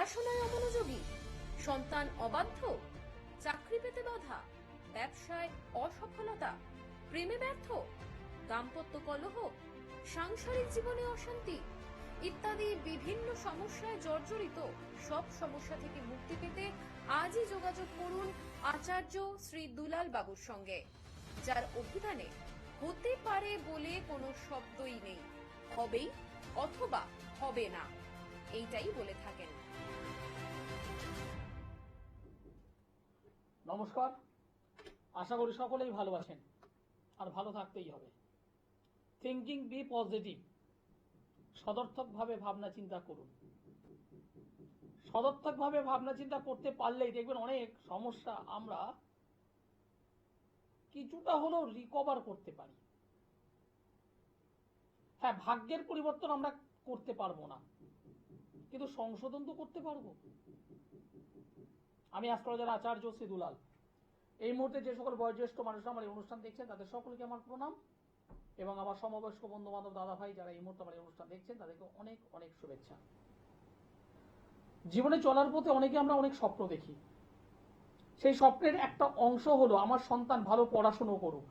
পড়াশোনায় অমনোযোগী, সন্তান অবাধ্য, চাকরি পেতে বাধা, ব্যবসায় অসফলতা, প্রেমে ব্যর্থ, দাম্পত্য কলহ, সাংসারিক জীবনে অশান্তি ইত্যাদি বিভিন্ন সমস্যায় জর্জরিত। সব সমস্যা থেকে মুক্তি পেতে আজই যোগাযোগ করুন আচার্য শ্রী দুলাল বাবুর সঙ্গে, যার অভিধানে হতে পারে বলে কোনো শব্দই নেই, হবেই অথবা হবে না, এইটাই বলে থাকেন। নমস্কার, আশা করি সকলেই ভালো আছেন আর ভালো থাকতেই হবে। থিঙ্কিং বি পজিটিভ, সদর্থকভাবে ভাবনা চিন্তা করুন। সদর্থকভাবে ভাবনা চিন্তা করতে পারলেই দেখবেন অনেক সমস্যা আমরা কিছুটা হলেও রিকভার করতে পারি। হ্যাঁ, ভাগ্যের পরিবর্তন আমরা করতে পারবো না, কিন্তু সংশোধন তো করতে পারবো। আমি অ্যাস্ট্রোলজার আচার্য শ্রী দুলাল। এই মুহূর্তে যে সকল বয়োজ্যেষ্ঠ মানুষরা আমার এই অনুষ্ঠান দেখছেন তাদের সকলকে আমার প্রণাম, এবং আমার সমবয়স্ক বন্ধু বান্ধব দাদা ভাই যারা এই মুহূর্তে আমার এই অনুষ্ঠান দেখছেন তাদেরকে অনেক অনেক শুভেচ্ছা। জীবনে চলার পথে অনেকে আমরা অনেক স্বপ্ন দেখি। সেই স্বপ্নের একটা অংশ হলো আমার সন্তান ভালো পড়াশুনো করুক,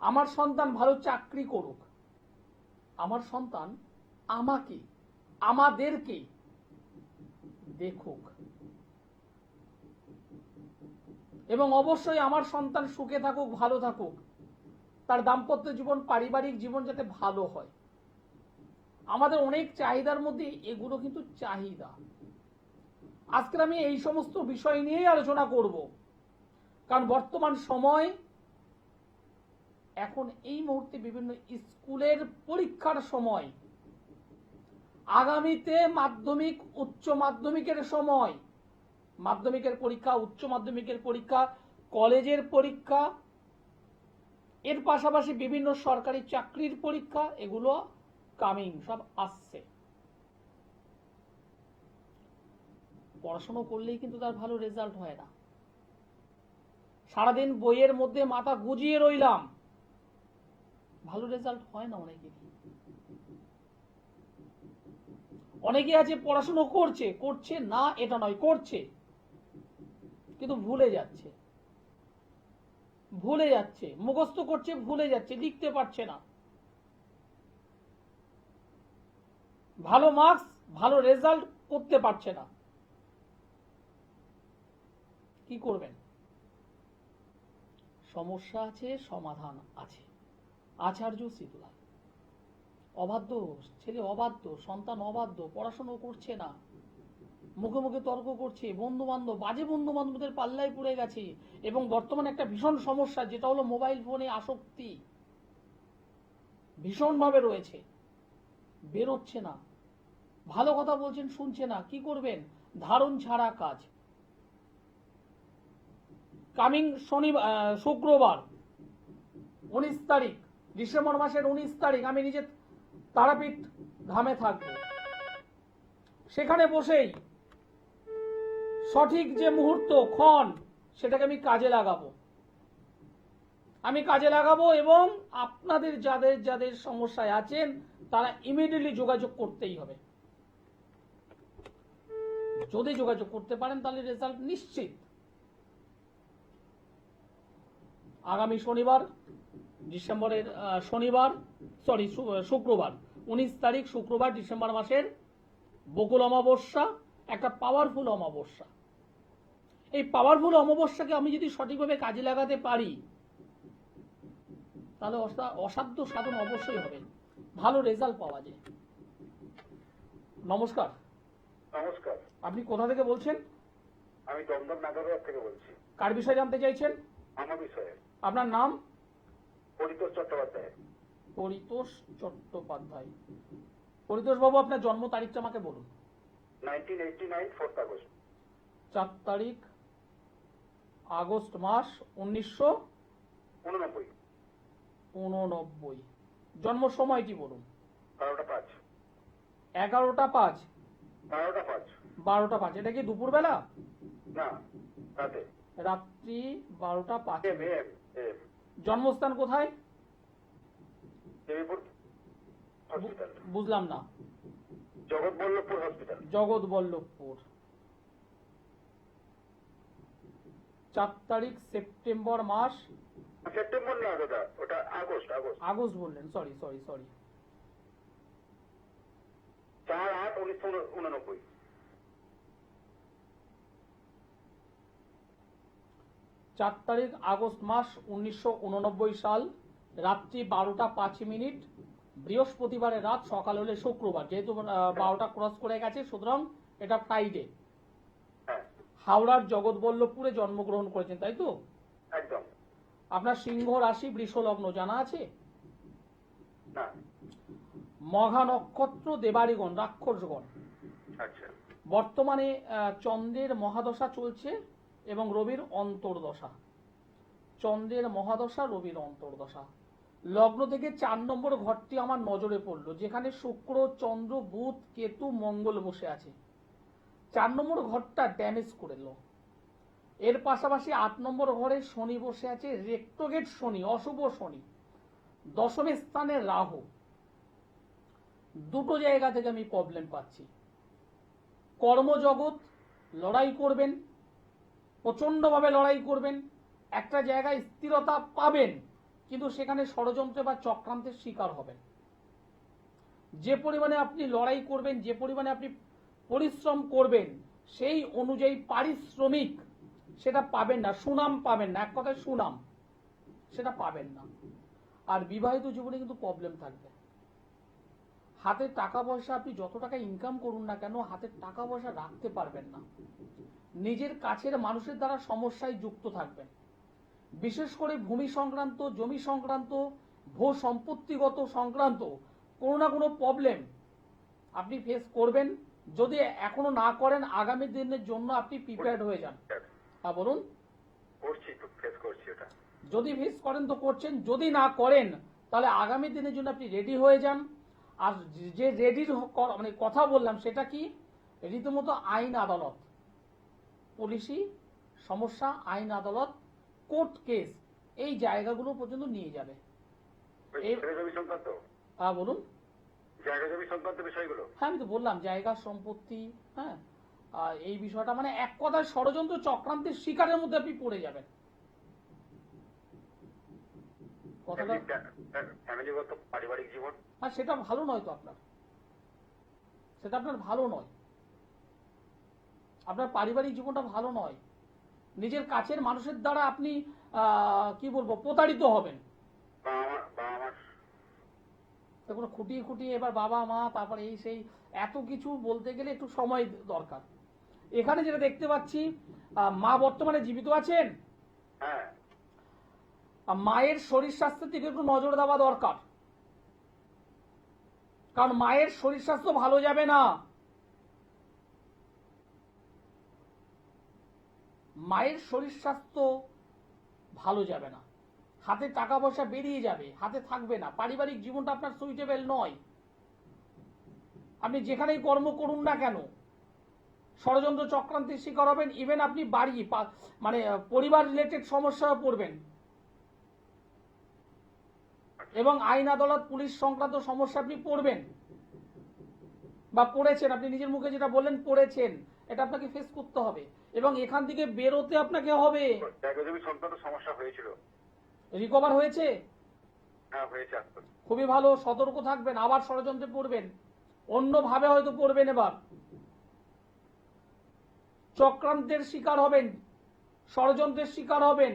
আমার সন্তান ভালো চাকরি করুক, আমার সন্তান আমাকে আমাদেরকে দেখুক, এবং অবশ্যই আমার সন্তান সুখে থাকুক, ভালো থাকুক, তার দাম্পত্য জীবন পারিবারিক জীবন যাতে ভালো হয়। আমাদের অনেক চাহিদার মধ্যে এগুলো কিন্তু চাহিদা। আজকে আমি এই সমস্ত বিষয় নিয়েই আলোচনা করব, কারণ বর্তমান সময় এখন এই মুহূর্তে বিভিন্ন স্কুলের পরীক্ষার সময়, আগামীতে মাধ্যমিক উচ্চ মাধ্যমিকের সময়, মাধ্যমিকের পরীক্ষা, উচ্চ মাধ্যমিকের পরীক্ষা, কলেজের পরীক্ষা, এর পাশাপাশি বিভিন্ন সরকারি চাকরির পরীক্ষা, এগুলো কামিং, সব আসছে। পড়াশোনা করলেই কিন্তু তার ভালো রেজাল্ট হয় না। সারাদিন বইয়ের মধ্যে মাথা গুজিয়ে রইলাম, ভালো রেজাল্ট হয় না অনেকেরই। অনেকে আছে পড়াশোনা করছে না এটা নয়, করছে কিন্তু ভুলে যাচ্ছে, মুখস্থ করছে, ভুলে যাচ্ছে, লিখতে পারছে না। ভালো মার্কস, ভালো রেজাল্ট করতে পারছে না। কি করবেন? সমস্যা আছে, সমাধান আছে। আচার্য শ্রী দুলাল। অবাধ্য ছেলে, অবাধ্য সন্তান, অবাধ্য, পড়াশোনা করছে না, মুখে মুখে তর্ক করছে, বন্ধু বান্ধব, বাজে বন্ধু বান্ধবদের পাল্লায় পড়ে গেছে, এবং বর্তমানে একটা ভীষণ সমস্যা যেটা হলো মোবাইল ফোনে আসক্তি ভীষণভাবে রয়েছে, বেরোচ্ছে না, ভালো কথা বলছেন শুনছে না। কি করবেন? ধারণ ছাড়া কাজ। কামিং শুক্রবার 19 তারিখ, ডিসেম্বর মাসের 19 তারিখ আমি নিজে তারাপীঠ ধামে থাকবো। সেখানে বসেই সঠিক যে মুহূর্ত ক্ষণ সেটাকে আমি কাজে লাগাবো, এবং আপনাদের যাদের যাদের সমস্যায় আছেন তারা ইমিডিয়েটলি যোগাযোগ করতেই হবে। যদি যোগাযোগ করতে পারেন তাহলে রেজাল্ট নিশ্চিত। আগামী শনিবার, ডিসেম্বরের শুক্রবার 19 তারিখ, শুক্রবার, ডিসেম্বর মাসের বকুল অমাবস্যা, একটা পাওয়ারফুল অমাবস্যা। এই পাওয়ারফুল অমাবস্যাকে আমি যদি সঠিকভাবে কাজে লাগাতে পারি তাহলে অসাধ্য সাধন অবশ্যই হবে, ভালো রেজাল্ট পাওয়া যায়। নমস্কার। নমস্কার। আপনি কোথা থেকে বলছেন? আমি দমদম নাগরবাগ থেকে বলছি। কার বিষয়ে জানতে চাইছেন? আমার বিষয়ে। আপনার নাম? পরিতোষ চট্টোপাধ্যায়। পরিতোষ চট্টোপাধ্যায়। পরিতোষ বাবু, আপনার জন্ম তারিখটা আমাকে বলুন। 1989 4th আগস্ট। 4 তারিখ আগস্ট মাস 1989। জন্ম সময়টি বলুন। 12টা 5। 11টা 5। 12টা 5। এটা কি দুপুরবেলা? না, রাতে। রাত্রি 12টা 5। জন্মস্থান কোথায়? দেবীপুর হসপিটাল। বুঝলাম না। জগৎবল্লভপুর হসপিটাল। জগৎবল্লভপুর। 4 তারিখ সেপ্টেম্বর মাস। সেপ্টেম্বর না দাদা, ওটা আগস্ট। আগস্ট বললেন, সরি। 4/8/1989। 4 তারিখ আগস্ট মাস 1989 সাল, রাত্রি 12টা 5 মিনিট, বৃহস্পতিবারের রাত, সকাল হলে শুক্রবার, যেহেতু 12টা ক্রস করে গেছে সুতরাং এটা ফ্রাইডে। হ্যাঁ হাওড়ার জগৎবল্লভপুরে জন্মগ্রহণ করেছেন, তাই তো? একদম। আপনার সিংহ রাশি, বৃষ লগ্ন জানা আছে? না। মঘা নক্ষত্র, দেবাড়িগণ, রাক্ষসগণ। আচ্ছা। বর্তমানে চন্দ্রের মহাদশা চলছে এবং রবির অন্তর্দশা। চন্দ্রের মহাদশা, রবির অন্তর্দশা। লগ্ন থেকে 4 নম্বর ঘরটি আমার নজরে পড়লো, যেখানে শুক্র, চন্দ্র, বুধ, কেতু, মঙ্গল বসে আছে। 4 নম্বর ঘরটা ড্যামেজ করে লো। এর পাশাপাশি 8 নম্বর ঘরে শনি বসে আছে, রেক্টোগেট শনি, অশুভ শনি। দশমের স্থানে রাহু। দুটো জায়গা থেকে আমি প্রবলেম পাচ্ছি। কর্মজগৎ লড়াই করবেন, প্রচন্ডভাবে লড়াই করবেন, একটা জায়গায় স্থিরতা পাবেন, কিন্তু সেখানে ষড়যন্ত্র বা চক্রান্তের শিকার হবেন। যে পরিমাণে আপনি লড়াই করবেন, যে পরিমাণে আপনি পরিশ্রম করবেন, সেই অনুযায়ী পারিশ্রমিক সেটা পাবেন না, সুনাম পাবেন না, এক কথায় সুনাম সেটা পাবেন না। আর বিবাহিত জীবনে কিন্তু প্রবলেম থাকবে। হাতে টাকা পয়সা আপনি যত টাকা ইনকাম করুন না কেন, হাতে টাকা পয়সা রাখতে পারবেন না। নিজের কাছের মানুষের দ্বারা সমস্যায় যুক্ত থাকবেন। বিশেষ করে ভূমি সংক্রান্ত, জমি সংক্রান্ত, ভূ সম্পত্তিগত সংক্রান্ত কোনো না কোনো প্রবলেম আপনি ফেস করবেন। যদি এখনো না করেন, আগামী দিনের জন্য আপনি প্রিপেয়ার্ড হয়ে যান। হ্যাঁ বলুন। যদি ফেস করেন তো করছেন, যদি না করেন তাহলে আগামী দিনের জন্য আপনি রেডি হয়ে যান। আর যে রেডির মানে কথা বললাম সেটা কি, রীতিমতো আইন আদালত, পুলিশি সমস্যা, আইন আদালত, কোর্ট কেস, এই জায়গাগুলো পর্যন্ত নিয়ে যাবে। হ্যাঁ বলুন। হ্যাঁ আমি তো বললাম জায়গা সম্পত্তি, হ্যাঁ এই বিষয়টা মানে এক কথায় ষড়যন্ত্র চক্রান্তের শিকারের মধ্যে আপনি পড়ে যাবেন। কথাটা পারিবারিক জীবন, হ্যাঁ সেটা ভালো নয় তো আপনার, সেটা আপনার ভালো নয়। আপনার পারিবারিক জীবনটা ভালো নয়। নিজের কাছের মানুষের দ্বারা আপনি কি বলবো প্রতারিত হবেন। দেখুন খুঁটিয়ে খুঁটিয়ে এবার বাবা মা, তারপরে এই সেই এত কিছু বলতে গেলে একটু সময় দরকার। এখানে যেটা দেখতে পাচ্ছি, মা বর্তমানে জীবিত আছেন। মায়ের শরীর স্বাস্থ্যের দিকে একটু নজর দেওয়া দরকার, কারণ মায়ের শরীর স্বাস্থ্য ভালো যাবে না। মায়ের শরীর স্বাস্থ্য ভালো যাবে না, হাতে টাকা পয়সা বেরিয়ে যাবে, হাতে থাকবে না। পারিবারিক জীবনটা আপনার সুইটেবল নয়। আপনি যেখানেই কর্ম করুন না কেন ষড়যন্ত্র চক্রান্তের শিকার হবেন। ইভেন আপনি বাড়ি মানে পরিবার রিলেটেড সমস্যায় পড়বেন এবং আইন আদালত পুলিশ সংক্রান্ত সমস্যা আপনি পড়বেন বা পড়েছেন। আপনি নিজের মুখে যেটা বললেন পড়েছেন, এটা আপনাকে ফেস করতে হবে এবং এখান থেকে বেরোতে আপনাকে হবে। সমস্যা হয়েছিল, রিকভার হয়েছে? হ্যাঁ হয়েছে। খুবই ভালো, সতর্ক থাকবেন। আবার ষড়যন্ত্রে পড়বেন, অন্যভাবে হয়তো পড়বেন, এবার চক্রান্তের শিকার হবেন, ষড়যন্ত্রের শিকার হবেন।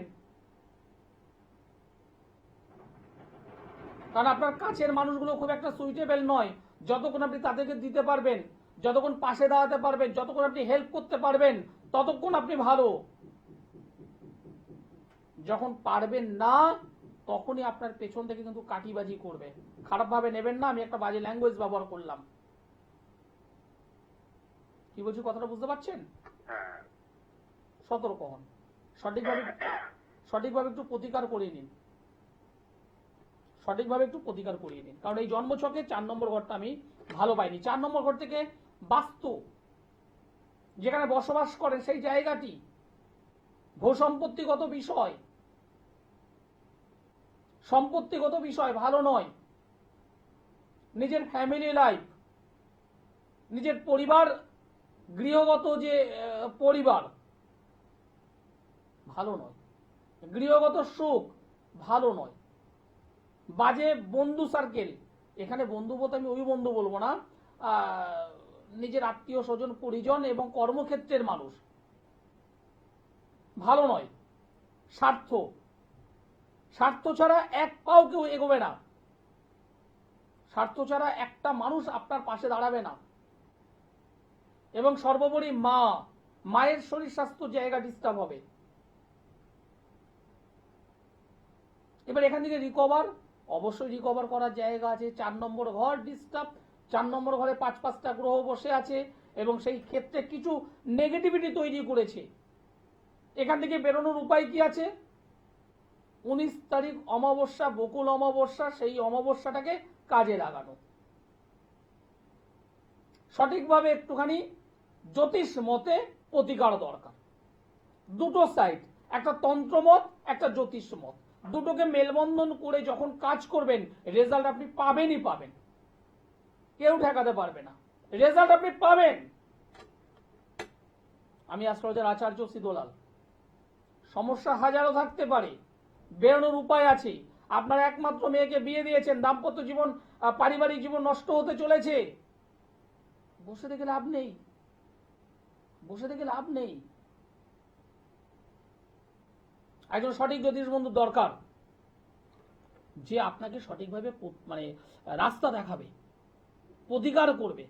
কারণ আপনার কাছের মানুষগুলো খুব একটা সুইটেবল নয়। যতক্ষণ আপনি তাদেরকে দিতে পারবেন, যতক্ষণ পাশে দাঁড়াতে পারবেন, যতক্ষণ আপনি হেল্প করতে পারবেন, ততক্ষণ আপনি ভালো। যখন পারবেন না তখনই আপনার পেছন থেকে কিন্তু কাটিবাজি করবে। খারাপ ভাবে নেবেন না, আমি একটা বাজে ল্যাঙ্গুয়েজ ব্যবহার করলাম। কি বলছি কথাটা বুঝতে পারছেন? সতর্ক হন, সঠিকভাবে একটু প্রতিকার করিয়ে নিন, সঠিকভাবে একটু প্রতিকার করিয়ে নিন। কারণ এই জন্মছকে 4 নম্বর ঘরটা আমি ভালো পাইনি। 4 নম্বর ঘর থেকে বাস্তু, যেখানে বসবাস করেন সেই জায়গাটি, ভূসম্পত্তিগত বিষয়, সম্পত্তিগত বিষয় ভালো নয়। নিজের ফ্যামিলি লাইফ, নিজের পরিবার, গৃহগত যে পরিবার ভালো নয়, গৃহগত সুখ ভালো নয়, বাজে বন্ধু সার্কেল, এখানে বন্ধু বলতে আমি ওই বন্ধু বলবো না, নিজের আত্মীয় স্বজন পরিজন এবং কর্মক্ষেত্রের মানুষ ভালো নয়। স্বার্থ, স্বার্থ ছাড়া এক পাও কেউ এগোবে না, স্বার্থ ছাড়া একটা মানুষ আপনার পাশে দাঁড়াবে না। এবং সর্বোপরি মায়ের শরীর স্বাস্থ্য জায়গা ডিস্টার্ব হবে। এবার এখান থেকে রিকভার, অবশ্যই রিকভার করার জায়গা আছে। 4 নম্বর ঘর ডিস্টার্ব, 4 নম্বর ঘরে 5-5টা গ্রহ বসে আছে এবং সেই ক্ষেত্রে কিছু নেগেটিভিটি তৈরি করেছে। এখান থেকে বেরোনোর উপায় কি আছে? 19 তারিখ অমাবস্যা, বকুল অমাবস্যা, সেই অমাবস্যাটাকে কাজে লাগানো, সঠিকভাবে একটুখানি জ্যোতিষ মতে প্রতিকার দরকার। দুটো সাইড, একটা তন্ত্রমত, একটা জ্যোতিষ মত, দুটোকে মেলবন্ধন করে যখন কাজ করবেন রেজাল্ট আপনি পাবেনই পাবেন, কেউ ঠেকাতে পারবে না, রেজাল্ট আপনি পাবেন। আমি অ্যাস্ট্রোলজার আচার্য সিদ্ধলাল। সমস্যা হাজারো থাকতে পারে, বেরোনোর উপায় আছে। আপনার একমাত্র মেয়েকে বিয়ে দিয়েছেন, দাম্পত্য জীবন, পারিবারিক জীবন নষ্ট হতে চলেছে, বসে থেকে লাভ নেই, বসে থেকে লাভ নেই। একজন সঠিক জ্যোতিষ বন্ধু দরকার, যে আপনাকে সঠিকভাবে মানে রাস্তা দেখাবে, প্রতিকার করবে।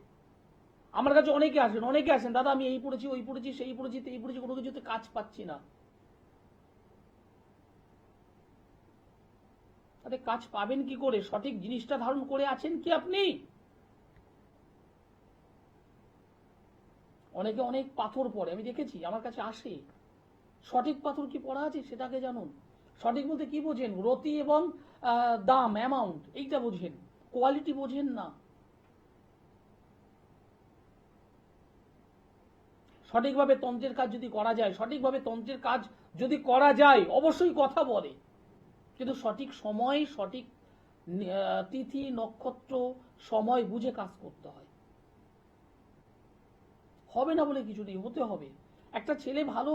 আমার কাছে অনেকে আসেন, দাদা আমি এই পড়েছি, ওই পড়েছি, সেই পড়েছি, এই পড়েছি, কোনো কিছুতে কাজ পাচ্ছি না। তাহলে কাজ পাবেন কি করে? সঠিক জিনিসটা ধারণ করে আছেন কি আপনি? অনেকে অনেক পাথর পড়ে, আমি দেখেছি, আমার কাছে আসে। সঠিক পাথর কি পড়া আছে সেটাকে জানুন। সঠিক বলতে কি বোঝেন? রতি এবং দাম, অ্যামাউন্ট, এইটা বোঝেন, কোয়ালিটি বোঝেন না। সঠিকভাবে তন্ত্রের কাজ যদি করা যায়, সঠিকভাবে তন্ত্রের কাজ যদি করা যায়, অবশ্যই কথা বলে, কিন্তু সঠিক সময়, সঠিক তিথি নক্ষত্র সময় বুঝে কাজ করতে হয়। হবে না বলে কিছু নেই, হতে হবে। একটা ছেলে ভালো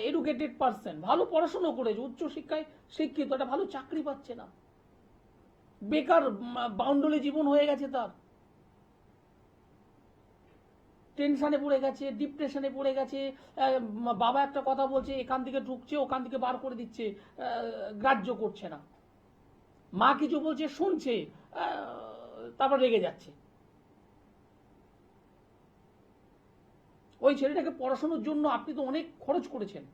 এডুকেটেড পার্সন, ভালো পড়াশোনা করেছে, উচ্চ শিক্ষায় শিক্ষিত, একটা ভালো চাকরি পাচ্ছে না, বেকার বাউন্ডলে জীবন হয়ে গেছে, তার টেনশনে পড়ে গেছে, ডিপ্রেশনে পড়ে গেছে, বাবা একটা কথা বলছে, এখান থেকে ঢুকছে, ওখান থেকে বার করে দিচ্ছে, গ্রাহ্য করছে না, মা কিছু বলছে শুনছে, তারপর রেগে যাচ্ছে। ওই ছেলেটাকে পড়াশোনার জন্য আপনি তো অনেক খরচ করেছেন,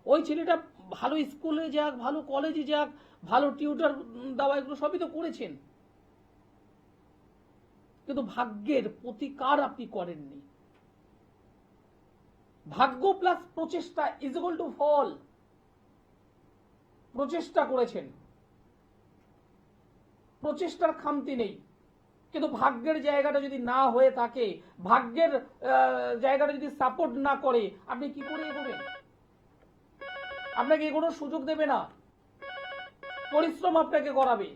ওই ছেলেটা ভালো স্কুলে যাক, ভালো কলেজে যাক, ভালো টিউটর দেওয়া, এগুলো সবই তো করেছেন, কিন্তু ভাগ্যের প্রতিকার আপনি করেননি। ভাগ্য প্লাস প্রচেষ্টা ইজ ইকুয়াল টু ফল। প্রচেষ্টা করেছেন, প্রচেষ্টার খামতি নেই, কিন্তু ভাগ্যের জায়গাটা যদি না হয়ে থাকে, ভাগ্যের জায়গাটা যদি সাপোর্ট না করে, আপনি কি করে এগোবেন? আপনাকে এগোনোর সুযোগ দেবে না, পরিশ্রম আপনাকে করাবে,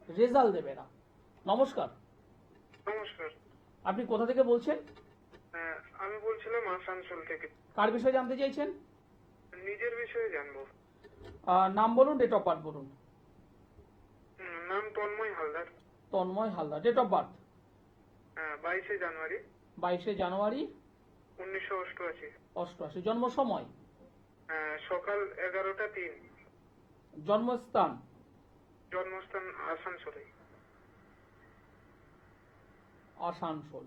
রেজাল্ট দেবে না। নমস্কার। নমস্কার। আপনি কোথা থেকে বলছেন? আমি বলছিলাম আসানসোল থেকে। কার বিষয়ে জানতে চাইছেন? নিজের বিষয়ে জানবো। নাম বলুন, ডেট অফ বার্থ বলুন। নাম Tanmay Haldar. Tanmay Haldar. Date of birth? 22 January. 22 January 1988। 88। জন্ম সময়? সকাল 11টা 3। জন্মস্থান? জন্মস্থান আসানসোলে। আসানসোল।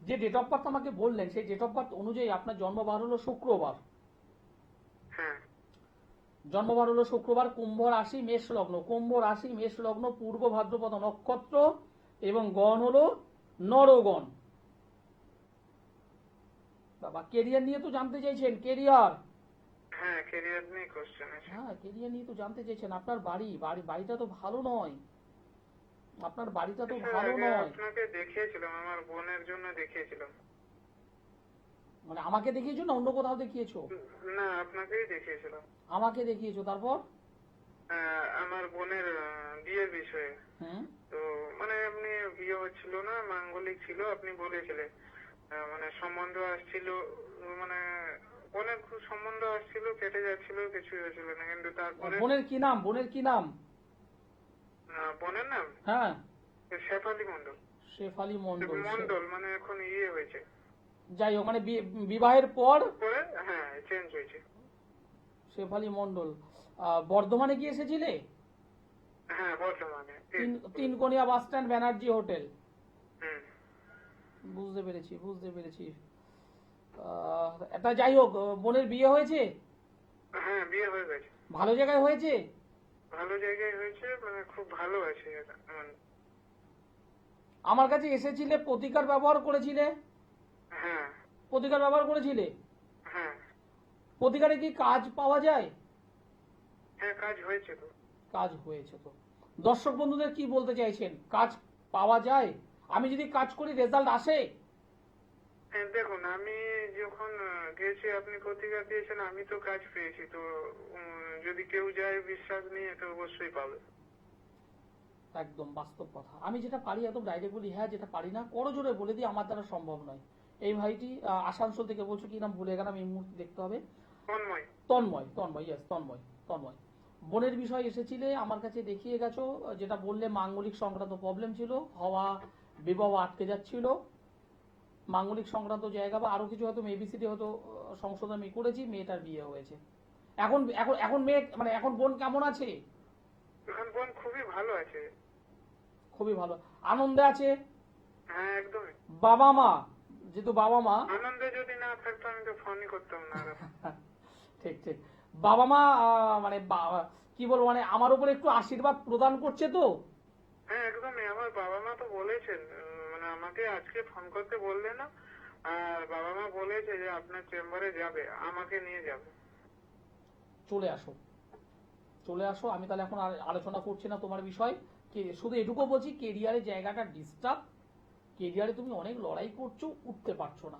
যে ডেট অফ বার্থ আমাকে বললেন, সেই ডেট অফ বার্থ অনুযায়ী আপনার জন্মবার হলো শুক্রবার। হ্যাঁ। জন্মবার হলো শুক্রবার, কুম্ভ রাশি, মেষ লগ্ন। কুম্ভ রাশি, মেষ লগ্ন, পূর্ব ভাদ্রপদ নক্ষত্র এবং গণ হলো নরগণ। বাবা, কেরিয়ার নিয়ে তো জানতে চাইছেন? কেরিয়ার? হ্যাঁ, ক্যারিয়ার নিয়ে কোশ্চেন আছে। হ্যাঁ, কেরিয়ার নিয়ে তো জানতে চাইছেন। আপনার বাড়িটা তো ভালো নয়, আপনার বাড়িটা তো ভালো নয়। আপনাকে দেখিয়েছিলাম, আমার বোনের জন্য দেখিয়েছিলাম। মানে আমাকে দেখিয়েছো না অন্য কোথাও দেখিয়েছো? না, আপনাকেই দেখিয়েছিলাম। আমাকে দেখিয়েছো, তারপর? আমার বোনের বিয়ের বিষয়ে। হুম। তো মানে এমনি বিয়ে হচ্ছিল না, মাঙ্গলিক ছিল, আপনি বলেছিলেন। মানে সম্বন্ধ আসছিল, মানে বোনের খুব সম্বন্ধ আসছিল, কেটে যাচ্ছিল, কিছুই হচ্ছিল না। কিন্তু তারপরে বোনের কি নাম? বোনের কি নাম? বোনের নাম হ্যাঁ। শেফালি মন্ডল। শেফালি মন্ডল। মন্ডল মানে এখন ইয়ে হয়েছে, যাই হোক, মানে বিবাহের পর পরে হ্যাঁ চেঞ্জ হয়েছে। শেফালি মন্ডল বর্ধমানে কি এসেছিলে? হ্যাঁ বর্তমানে। Tinkonia bus stand, Banerjee hotel. হুম। বুঝতে পেরেছি, বুঝতে পেরেছি। এটা যাই হোক, বোনের বিয়ে হয়েছে? হ্যাঁ বিয়ে হয়ে গেছে। ভালো জায়গায় হয়েছে? ভালো জায়গায় হয়েছে, মানে খুব ভালো আছে মানে। আমার কাছে এসেছিলে, প্রতিকার ব্যবহার করেছিলে? হ্যাঁ প্রতিকার ব্যবহার করেছিলে? হ্যাঁ প্রতিকারে কি কাজ পাওয়া যায়? হ্যাঁ কাজ হয়েছে তো। কাজ হয়েছে তো। দর্শক বন্ধুদের কি বলতে চাইছেন? কাজ পাওয়া যায়? আমি যদি কাজ করি রেজাল্ট আসে? হ্যাঁ দেখুন, আমি যখন গেছি আপনি প্রতিকার দিয়েছেন, আমি তো কাজ পেয়েছি। তো যদি কেউ যায় বিশ্বাস নিয়ে তো অবশ্যই পাবে। একদম বাস্তব কথা। আমি যেটা পারি একদম ডাইরেক্ট বলি, হ্যাঁ যেটা পারি না করো জোরে বলে দিই, আমার দ্বারা সম্ভব নয়। এই ভাইটি আসানসোল থেকে বলছো, কি নাম ভুলে গেলাম এই মুহূর্তে, দেখতে হবে। তন্ময়। তন্ময়, তন্ময়, ইয়েস, তন্ময়, তন্ময়। বোনের বিষয় এসেছিলে, আমার কাছে দেখিয়ে গেছো, যেটা বললে মাঙ্গলিক সংক্রান্ত প্রবলেম ছিল, হওয়া বিবাহ আটকে যাচ্ছিল, মাঙ্গলিক সংক্রান্ত জায়গা বা আরো কিছু হয়তো মেবিসিটি হয়তো সংশোধন আমি করেছি, মেয়েটার বিয়ে হয়েছে। এখন এখন এখন মেয়ে মানে এখন বোন কেমন আছে? এখন বোন খুবই ভালো আছে। খুবই ভালো, আনন্দে আছে। হ্যাঁ একদমই। বাবা মা, যেহেতু বাবা মা, আনন্দে যদি না থাকতো আমি তো ফোনই করতাম না। ঠিক ঠিক, বাবা মা মানে কি বলবো, মানে আমার উপর একটু আশীর্বাদ প্রদান করছে তো। হ্যাঁ একদমই, আমার বাবা মা তো বলেছেন, মানে আমাকে আজকে ফোন করতে বললে না, আর বাবা মা বলেছে যে আপনার চেম্বারে যাবে, আমাকে নিয়ে যাবে। চলে আসো, চলে আসো। আমি তাহলে এখন আর আলোচনা করছি না তোমার বিষয়, শুধু এটুকু বলছি, কেরিয়ারের জায়গাটা ডিস্টার্ব, কেরিয়ারে তুমি অনেক লড়াই করছো, উঠতে পারছো না।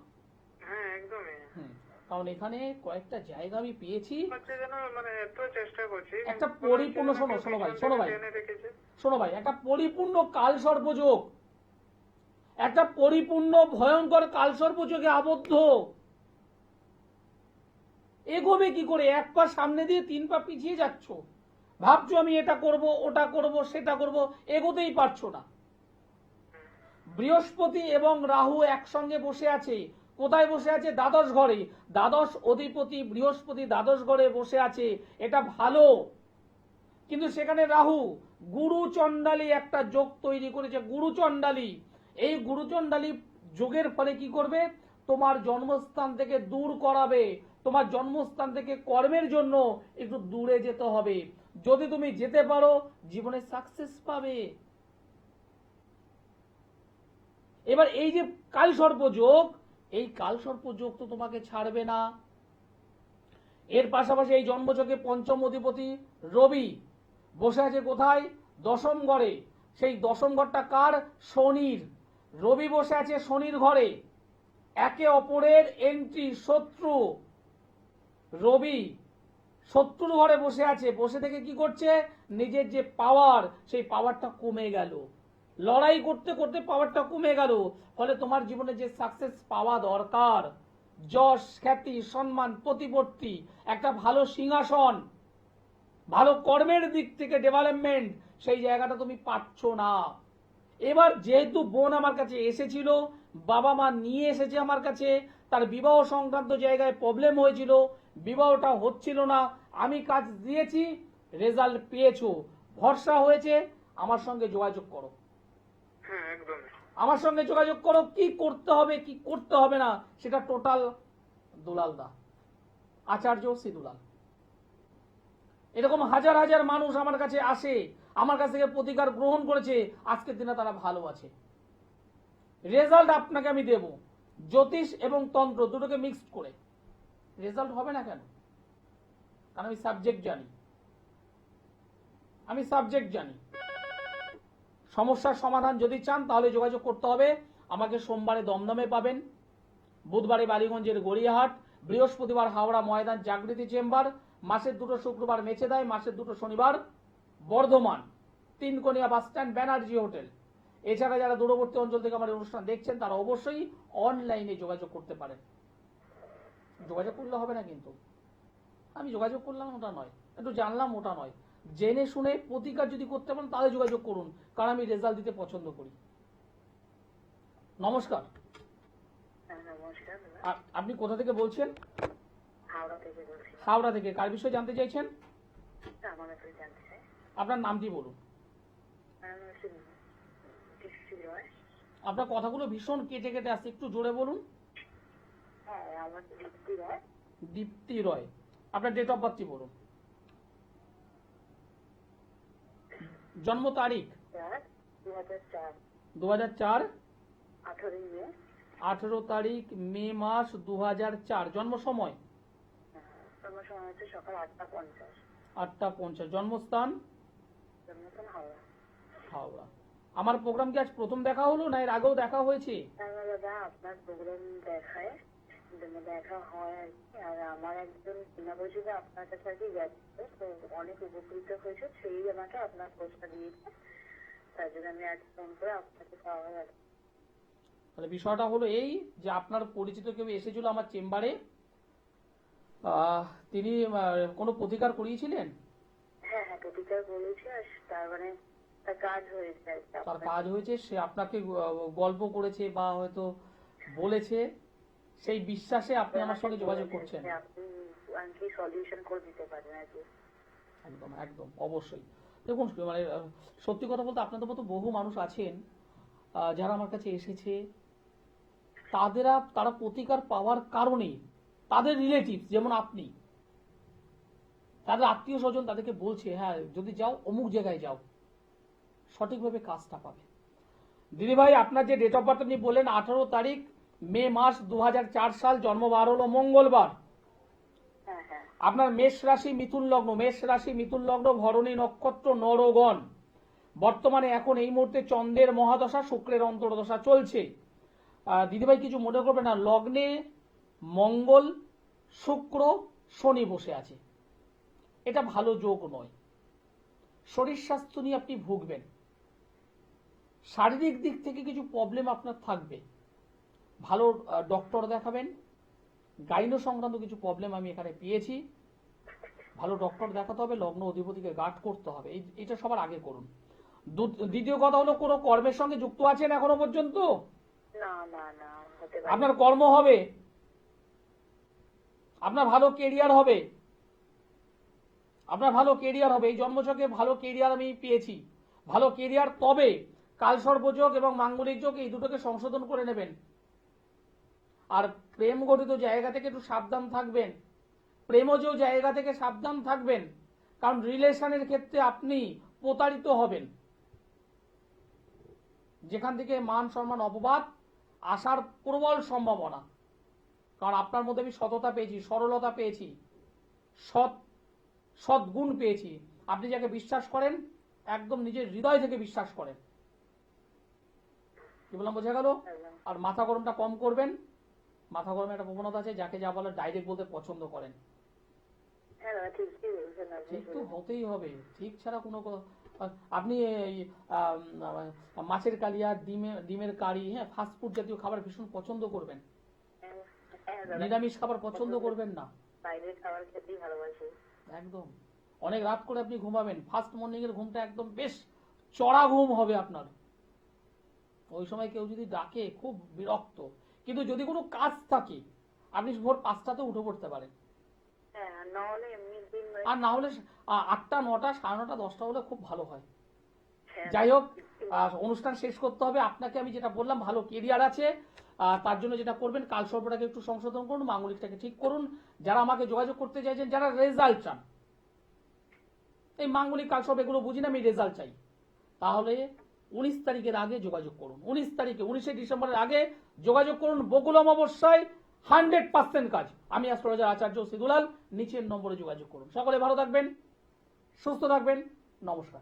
হ্যাঁ একদমই। কারণ এখানে কয়েকটা জায়গা আমি পেয়েছি, হচ্ছে যেন মানে এত চেষ্টা করছি, একটা পরিপূর্ণ, শোনো ভাই, শোনো ভাই, টেনে রেখেছে। শোনো ভাই, একটা পরিপূর্ণ কালসর্পযোগ, একটা পরিপূর্ণ ভয়ঙ্কর কালসর্পযোগে আবদ্ধ। এগোবে কি করে? এক পা সামনে দিয়ে 3 পা পিছিয়ে যাচ্ছ, ভাবছো আমি এটা করব, ওটা করব, সেটা করব, এগোতেই পারছো না। বৃহস্পতি এবং রাহু একসঙ্গে বসে আছে। কোথায় বসে আছে? দ্বাদশ ঘরে। দ্বাদশ অধিপতি বৃহস্পতি দ্বাদশ ঘরে বসে আছে, এটা ভালো। কিন্তু সেখানে রাহু গুরু চণ্ডালী একটা যোগ তৈরি করেছে, গুরু চণ্ডালী। এই গুরু চণ্ডালী যোগের ফলে কি করবে? তোমার জন্মস্থান থেকে দূর করাবে, তোমার জন্মস্থান থেকে কর্মের জন্য একটু দূরে যেতে হবে। যদি তুমি যেতে পারো, জীবনে সাকসেস পাবে। এবার এই যে কালসর্প যোগ, এই কালসর্প যোগ তো তোমাকে ছাড়বে না। এর পাশাপাশি এই জন্মযোগে পঞ্চম অধিপতি রবি বসে আছে কোথায়? দশম ঘরে। সেই দশম ঘরটা কার? শনির। রবি বসে আছে শনির ঘরে। একে অপরের এন্ট্রি, শত্রু। রবি শত্রুর ঘরে বসে আছে, বসে থেকে কি করছে? নিজের যে পাওয়ার, সেই পাওয়ারটা কমে গেল, লড়াই করতে করতে পাওয়ারটা কমে গেল। ফলে তোমার জীবনে যে সাকসেস পাওয়া দরকার, যশ, খ্যাতি, সম্মান, প্রতিপত্তি, একটা ভালো সিংহাসন, ভালো কর্মের দিক থেকে ডেভেলপমেন্ট, সেই জায়গাটা তুমি পাচ্ছ না। এবার যেহেতু বোন আমার কাছে এসেছিল, বাবা মা নিয়ে এসেছে আমার কাছে, তার বিবাহ সংক্রান্ত জায়গায় প্রবলেম হয়েছিল, বিবাহটা হচ্ছিল না, আমি কাজ দিয়েছি, রেজাল্ট পেয়েছো, ভরসা হয়েছে, আমার সঙ্গে যোগাযোগ করো। হ্যাঁ একদম। আমার সঙ্গে যোগাযোগ করো। কি করতে হবে কি করতে হবে না সেটা টোটাল দুলাল দা, আচার্য শ্রী দুলাল। এরকম হাজার হাজার মানুষ আমার কাছে আসে, আমার কাছ থেকে প্রতিকার গ্রহণ করেছে, আজকের দিনে তারা ভালো আছে। রেজাল্ট আপনাকে আমি দেব, জ্যোতিষ এবং তন্ত্র দুটোকে মিক্সড করে। রেজাল্ট হবে না কেন? কারণ আমি সাবজেক্ট জানি, আমি সাবজেক্ট জানি। সমস্যার সমাধান যদি চান তাহলে যোগাযোগ করতে হবে। আমাকে সোমবারে দমদমে পাবেন, বুধবারে বালিগঞ্জের গড়িয়াহাট, বৃহস্পতিবার হাওড়া ময়দান জাগৃতি চেম্বার, মাসের 2টো শুক্রবার মেচেদায়, মাসের 2টো শনিবার বর্ধমান, 3 বাস স্ট্যান্ড, ব্যানার্জি হোটেল। এছাড়া যারা দূরবর্তী অঞ্চল থেকে আমার অনুষ্ঠান দেখছেন তারা অবশ্যই অনলাইনে যোগাযোগ করতে পারেন। যোগাযোগ করলে হবে না, কিন্তু আমি যোগাযোগ করলাম ওটা নয়, একটু জানলাম ওটা নয়, জেনে শুনে প্রতিকার যদি করতে পারেন তাহলে যোগাযোগ করুন, কারণ আমি রেজাল্ট দিতে পছন্দ করি। নমস্কার। নমস্কার। আপনি কোথা থেকে বলছেন? হাওড়া থেকে বলছি। হাওড়া থেকে। কার বিষয়ে জানতে চাইছেন? আমার ব্যাপারে জানতে চাই। আপনার নামটি বলুন। আমার হচ্ছে দীপ্তি রয়। আপনার কথাগুলো ভীষণ কেটে কেটে আসছে, একটু জোরে বলুন। হ্যাঁ, আমার দীপ্তি রয়। দীপ্তি রয়। আপনার ডেট অফ বার্থটি বলুন। জন্ম তারিখ? 2004। 2004। 18 মে। 18 তারিখ মে মাস 2004। জন্ম সময়? আমার সময় হচ্ছে সকাল 8:50। 8:50। জন্মস্থান? জন্মস্থান হাওড়া। হাওড়া। আমার প্রোগ্রাম কি আজ প্রথম দেখা হলো না এর আগেও দেখা হয়েছে? দাদা, আপনার প্রোগ্রাম দেখা হয় আর কি। আর আমার একজন চেনা পরিচিত আপনার কাছে আর কি গেছে, তো অনেক উপকৃত হয়েছে, সেই আমাকে আপনার খোঁজটা দিয়েছে, তার জন্য আমি আজ ফোন করে আপনাকে পাওয়া গেল। তাহলে বিষয়টা হলো এই যে আপনার পরিচিত কেউ এসেছিল আমার চেম্বারে, তিনি কোনো প্রতিকার করিয়েছিলেন? হ্যাঁ হ্যাঁ, প্রতিকার বলেছি, আর তার মানে তার কাজ হয়েছে আর কি। তার কাজ হয়েছে, সে আপনাকে গল্প করেছে বা হয়তো বলেছে, সেই বিশ্বাসে আপনি আমার সঙ্গে যোগাযোগ করছেন। আপনি সলিউশন করে দিতে পারেন আর কি। একদম একদম অবশ্যই। দেখুন মানে সত্যি কথা বলতে আপনাদের মতো বহু মানুষ আছেন যারা আমার কাছে এসেছে, তারা প্রতিকার পাওয়ার কারণে তাদের রিলেটিভ যেমন আপনি, তাদের আত্মীয় স্বজন তাদেরকে বলছে হ্যাঁ যদি যাও অমুক জায়গায় যাও, সঠিকভাবে কাজটা পাবে। দিদি ভাই, আপনার যে ডেট অফ বার্থ আপনি বললেন 18 তারিখ মে মাস 2004 সাল, জন্ম বার হলো মঙ্গলবার। হ্যাঁ হ্যাঁ। আপনার মেষ রাশি মিথুন লগ্ন, মেষ রাশি মিথুন লগ্ন, ভরণী নক্ষত্র, নরগণ। বর্তমানে এখন এই মুহূর্তে চন্দ্রের মহাদশা, শুক্রের অন্তর্দশা চলছে। দিদিভাই কিছু মনে করবেন না, লগ্নে মঙ্গল, শুক্র, শনি বসে আছে, এটা ভালো যোগ নয়। শরীর স্বাস্থ্য নিয়ে আপনি ভুগবেন, শারীরিক দিক থেকে কিছু প্রবলেম আপনার থাকবে, ভালো ডক্টর দেখাবেন। গাইনো সংক্রান্ত কিছু প্রবলেম আমি এখানে পেয়েছি, ভালো ডক্টর দেখাতে হবে, লগ্ন অধিপতিকে গার্ড করতে হবে, এটা সবার আগে করুন। দ্বিতীয় কথা হলো, কোনো কর্মের সঙ্গে যুক্ত আছেন এখনো পর্যন্ত? না না না, হতে পারে। আপনার কর্ম হবে, আপনার ভালো কেরিয়ার হবে, আপনার ভালো কেরিয়ার হবে, এই জন্মছকে ভালো কেরিয়ার আমি পেয়েছি, ভালো কেরিয়ার। তবে কালসর্পযোগ এবং মাঙ্গলিক যোগ এই দুটোকে সংশোধন করে নেবেন। আর প্রেম গঠিত জায়গা থেকে একটু সাবধান থাকবেন, প্রেমজ জায়গা থেকে সাবধান থাকবেন, কারণ রিলেশনের ক্ষেত্রে আপনি প্রতারিত হবেন, যেখান থেকে মান সম্মান অপবাদ আসার প্রবল সম্ভাবনা। কারণ আপনার মধ্যে আমি সততা পেয়েছি, সরলতা পেয়েছি, সদ্গুণ পেয়েছি। আপনি যাকে বিশ্বাস করেন একদম নিজের হৃদয় থেকে বিশ্বাস করেন। কি বললাম বোঝা গেল? আর মাথা গরমটা কম করবেন, মাথা গরমের একটা প্রবণতা আছে, যাকে যা বলে ডাইরেক্ট বলতে পছন্দ করেন। ঠিক তো হতেই হবে, ঠিক ছাড়া কোনো আপনি মাছের কালিয়া, ডিমের কারি, হ্যাঁ ফাস্টফুড জাতীয় খাবার ভীষণ পছন্দ করবেন, নিরামিষ খাবার পছন্দ করবেন না। বাইরের খাবার খেতেই ভালোবাসি। একদম অনেক রাত করে আপনি ঘুমাবেন, ফার্স্ট মর্নিং এর ঘুমটা একদম বেশ চড়া ঘুম হবে আপনার। ওই সময় কেউ যদি ডাকে খুব বিরক্ত, কিন্তু যদি কোনো কাজ থাকে আপনি ভোর 5টাতে উঠে পড়তে পারেন। আর না হলে 8টা, 9টা, 9:30, 10টা হলে খুব ভালো হয়। যাই হোক, অনুষ্ঠান শেষ করতে হবে। আপনাকে আমি যেটা বললাম, ভালো কেরিয়ার আছে, তার জন্য যেটা করবেন, কালসর্পটাকে একটু সংশোধন করুন, মাঙ্গলিকটাকে ঠিক করুন। যারা আমাকে যোগাযোগ করতে চাইছেন, যারা রেজাল্ট চান, এই মাঙ্গলিক কালসর্প এগুলো বুঝি না, আমি রেজাল্ট চাই, তাহলে 19 তারিখের আগে যোগাযোগ করুন। 19শে ডিসেম্বরের আগে যোগাযোগ করুন। বকুল অমাবস্যায় 100% কাজ। আমি অ্যাস্ট্রোলজার আচার্য সিদুলাল, নিচের নম্বরে যোগাযোগ করুন। সকলে ভালো থাকবেন, সুস্থ থাকবেন, নমস্কার।